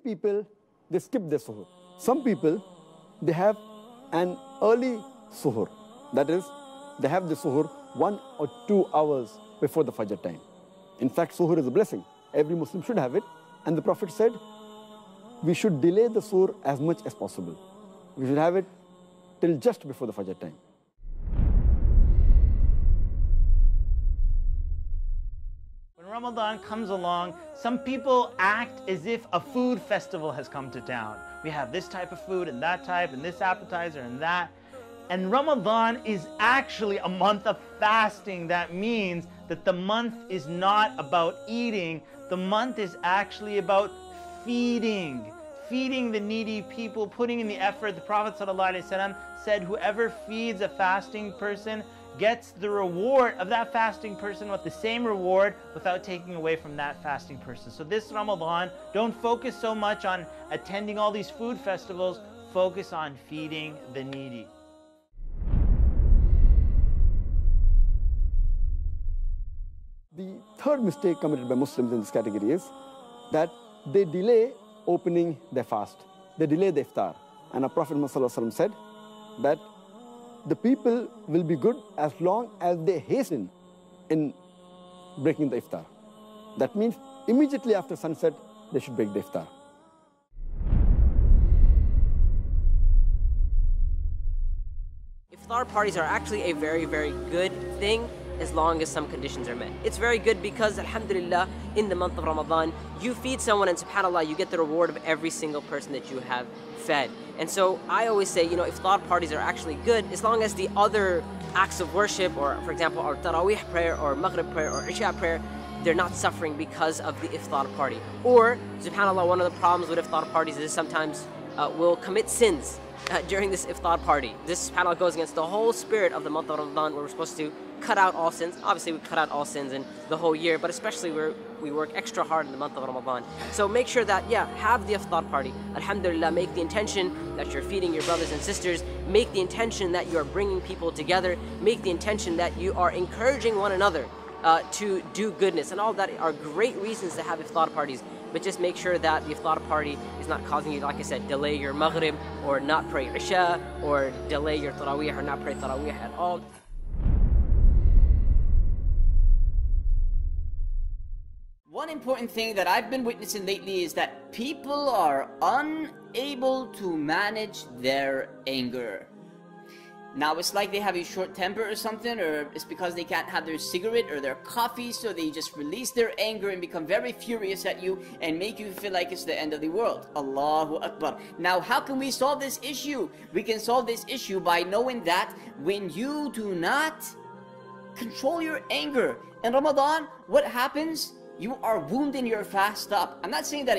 people, they skip their suhoor. Some people, they have an early suhoor. That is, they have the suhoor 1 or 2 hours before the Fajr time. In fact, suhoor is a blessing. Every Muslim should have it. And the Prophet said, we should delay the suhoor as much as possible. We should have it till just before the Fajr time. When Ramadan comes along, some people act as if a food festival has come to town. We have this type of food and that type and this appetizer and that. And Ramadan is actually a month of fasting. That means that the month is not about eating. The month is actually about feeding the needy people, putting in the effort. The Prophet ﷺ said, whoever feeds a fasting person gets the reward of that fasting person with the same reward without taking away from that fasting person. So this Ramadan, don't focus so much on attending all these food festivals, focus on feeding the needy. The third mistake committed by Muslims in this category is that they delay opening their fast. They delay the iftar. And our Prophet ﷺ said that the people will be good as long as they hasten in breaking the iftar. That means immediately after sunset, they should break the iftar. Iftar parties are actually a very, very good thing as long as some conditions are met. It's very good because, alhamdulillah, in the month of Ramadan, you feed someone and subhanAllah, you get the reward of every single person that you have fed. And so I always say, you know, iftar parties are actually good as long as the other acts of worship, or for example, our Taraweeh prayer or Maghrib prayer or Isha prayer, they're not suffering because of the iftar party. Or, subhanAllah, one of the problems with iftar parties is sometimes we'll commit sins during this iftar party. This subhanAllah goes against the whole spirit of the month of Ramadan, where we're supposed to cut out all sins. Obviously we cut out all sins in the whole year, but especially we work extra hard in the month of Ramadan. So make sure that, yeah, have the iftar party. Alhamdulillah, make the intention that you're feeding your brothers and sisters. Make the intention that you're bringing people together. Make the intention that you are encouraging one another to do goodness. And all that are great reasons to have iftar parties. But just make sure that the iftar party is not causing you, like I said, delay your Maghrib or not pray Isha, or delay your Taraweeh or not pray Taraweeh at all. One important thing that I've been witnessing lately is that people are unable to manage their anger. Now it's like they have a short temper or something, or it's because they can't have their cigarette or their coffee, so they just release their anger and become very furious at you and make you feel like it's the end of the world. Allahu Akbar. Now how can we solve this issue? We can solve this issue by knowing that when you do not control your anger in Ramadan, what happens? You are wounding your fast up. I'm not saying that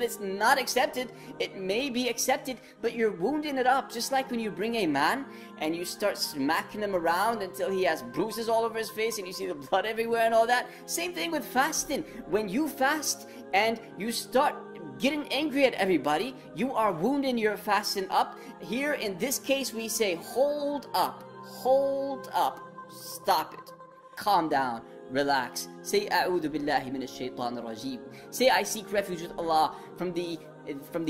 it's not accepted. It may be accepted, but you're wounding it up. Just like when you bring a man and you start smacking him around until he has bruises all over his face and you see the blood everywhere and all that. Same thing with fasting. When you fast and you start getting angry at everybody, you are wounding your fasting up. Here in this case, we say, hold up, stop it, calm down. Relax. Say, A'udhu billahi minash shaitan rajim. Say, I seek refuge with Allah from the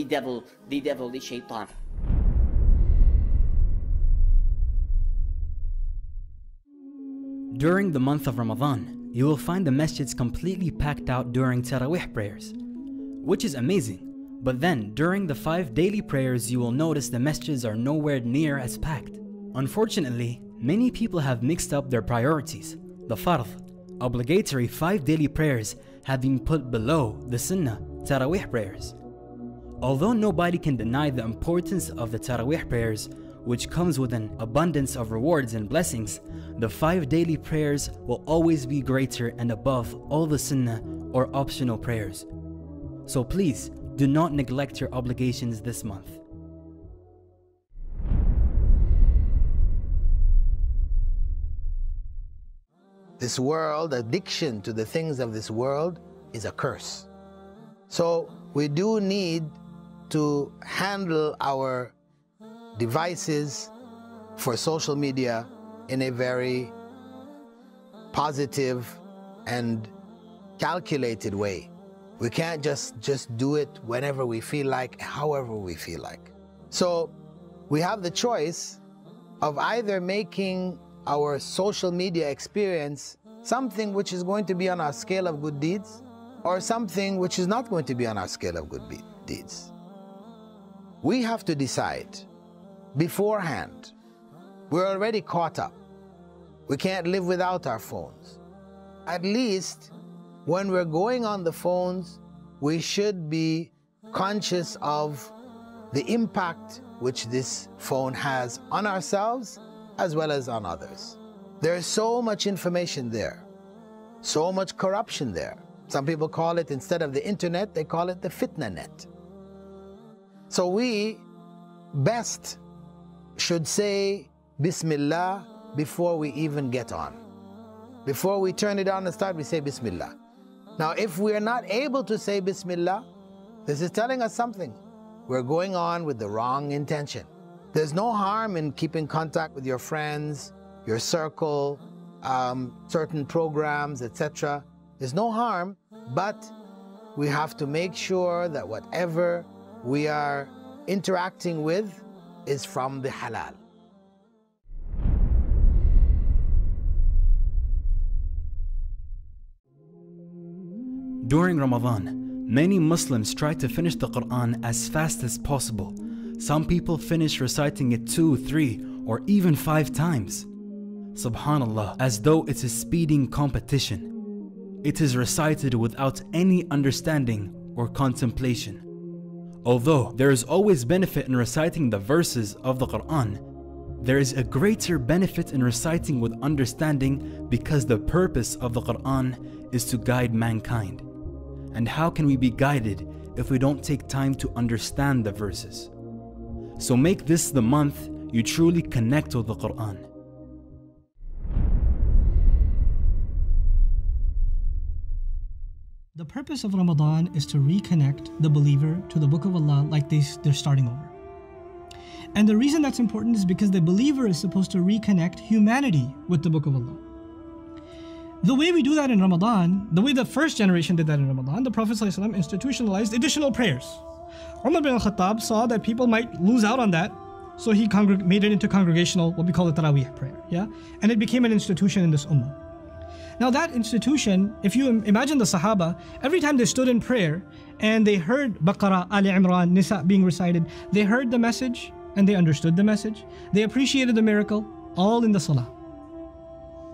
devil, the shaitan. During the month of Ramadan, you will find the masjids completely packed out during Taraweeh prayers, which is amazing. But then, during the 5 daily prayers, you will notice the masjids are nowhere near as packed. Unfortunately, many people have mixed up their priorities. The fard, obligatory 5 daily prayers, have been put below the sunnah Taraweeh prayers. Although nobody can deny the importance of the Taraweeh prayers, which comes with an abundance of rewards and blessings, the 5 daily prayers will always be greater and above all the sunnah or optional prayers. So please, do not neglect your obligations this month. This world, addiction to the things of this world, is a curse. So we do need to handle our devices for social media in a very positive and calculated way. We can't just do it whenever we feel like, however we feel like. So we have the choice of either making our social media experience something which is going to be on our scale of good deeds, or something which is not going to be on our scale of good deeds. We have to decide beforehand. We're already caught up. We can't live without our phones. At least when we're going on the phones, we should be conscious of the impact which this phone has on ourselves as well as on others. There is so much information there, so much corruption there. Some people call it, instead of the internet, they call it the fitna net. So we best should say Bismillah before we even get on. Before we turn it on and start, we say Bismillah. Now, if we are not able to say Bismillah, this is telling us something. We're going on with the wrong intention. There's no harm in keeping contact with your friends, your circle, certain programs, etc. There's no harm, but we have to make sure that whatever we are interacting with is from the halal. During Ramadan, many Muslims try to finish the Quran as fast as possible. Some people finish reciting it 2, 3, or even 5 times. Subhanallah, as though it's a speeding competition. It is recited without any understanding or contemplation. Although there is always benefit in reciting the verses of the Quran, there is a greater benefit in reciting with understanding, because the purpose of the Quran is to guide mankind. And how can we be guided if we don't take time to understand the verses? So make this the month you truly connect with the Quran. The purpose of Ramadan is to reconnect the believer to the Book of Allah like they're starting over. And the reason that's important is because the believer is supposed to reconnect humanity with the Book of Allah. The way we do that in Ramadan, the way the first generation did that in Ramadan, the Prophet ﷺ institutionalized additional prayers. Umar bin al-Khattab saw that people might lose out on that, so he made it into congregational, what we call the Taraweeh prayer, yeah? And it became an institution in this ummah. Now that institution, if you imagine the Sahaba, every time they stood in prayer and they heard Baqarah, Ali Imran, Nisa being recited, they heard the message and they understood the message. They appreciated the miracle, all in the Salah.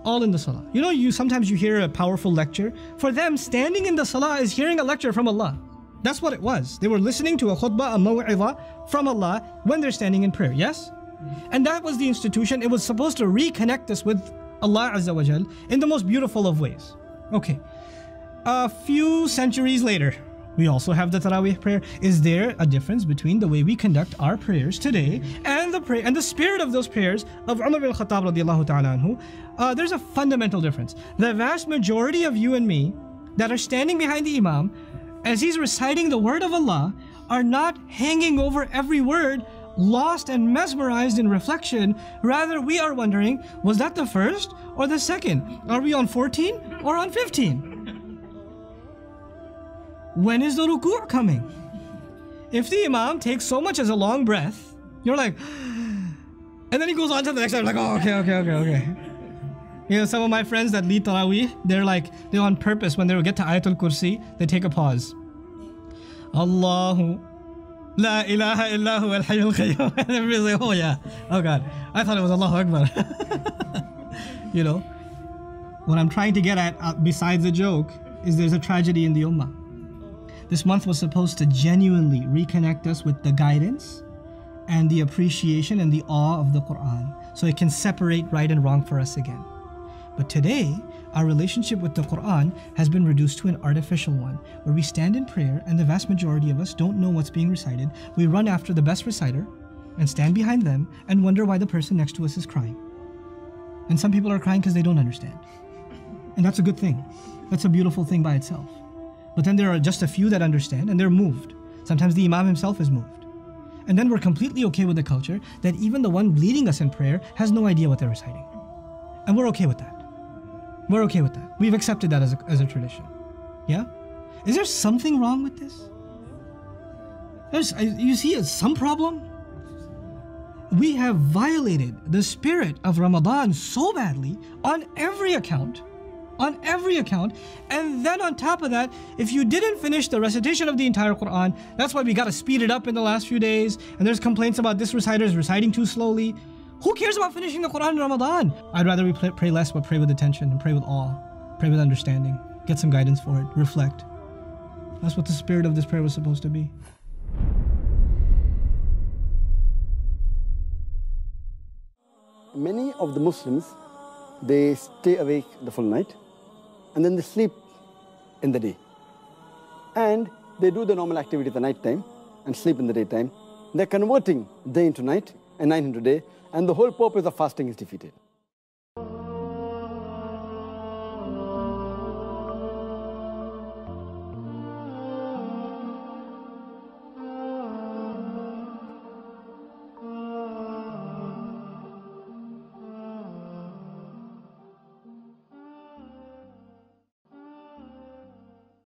All in the Salah. You know, sometimes you hear a powerful lecture. For them, standing in the Salah is hearing a lecture from Allah. That's what it was. They were listening to a khutbah, a maw'idha from Allah when they're standing in prayer, yes? And that was the institution. It was supposed to reconnect us with Allah Azza wa Jal in the most beautiful of ways. Okay, a few centuries later, we also have the Taraweeh prayer. Is there a difference between the way we conduct our prayers today and the spirit of those prayers of Umar bin Khattab radiallahu ta'ala anhu? There's a fundamental difference. The vast majority of you and me that are standing behind the Imam as he's reciting the word of Allah are not hanging over every word, lost and mesmerized in reflection. Rather, we are wondering, was that the first or the second? Are we on 14 or on 15? When is the ruku' coming? If the Imam takes so much as a long breath, you're like, and then he goes on to the next time, like, oh, okay. You know, some of my friends that lead Taraweeh, they're on purpose, when they get to Ayatul Kursi, they take a pause. Allahu La ilaha illahu al-hayyul qayyum. And everybody's like, oh yeah, oh God, I thought it was Allahu Akbar. You know, what I'm trying to get at, besides the joke, is there's a tragedy in the ummah. This month was supposed to genuinely reconnect us with the guidance and the appreciation and the awe of the Quran, so it can separate right and wrong for us again. But today, our relationship with the Quran has been reduced to an artificial one, where we stand in prayer and the vast majority of us don't know what's being recited. We run after the best reciter and stand behind them and wonder why the person next to us is crying. And some people are crying because they don't understand. And that's a good thing. That's a beautiful thing by itself. But then there are just a few that understand and they're moved. Sometimes the Imam himself is moved. And then we're completely okay with the culture that even the one leading us in prayer has no idea what they're reciting. And we're okay with that. We're okay with that. We've accepted that as a tradition. Yeah? Is there something wrong with this? You see some problem? We have violated the spirit of Ramadan so badly on every account. On every account. And then on top of that, if you didn't finish the recitation of the entire Quran, that's why we got to speed it up in the last few days. And there's complaints about this reciter is reciting too slowly. Who cares about finishing the Quran in Ramadan? I'd rather we pray less, but pray with attention and pray with awe. Pray with understanding. Get some guidance for it. Reflect. That's what the spirit of this prayer was supposed to be. Many of the Muslims, they stay awake the full night and then they sleep in the day. And they do the normal activity at the night time and sleep in the daytime. They're converting day into night and night into day, and the whole purpose of fasting is defeated.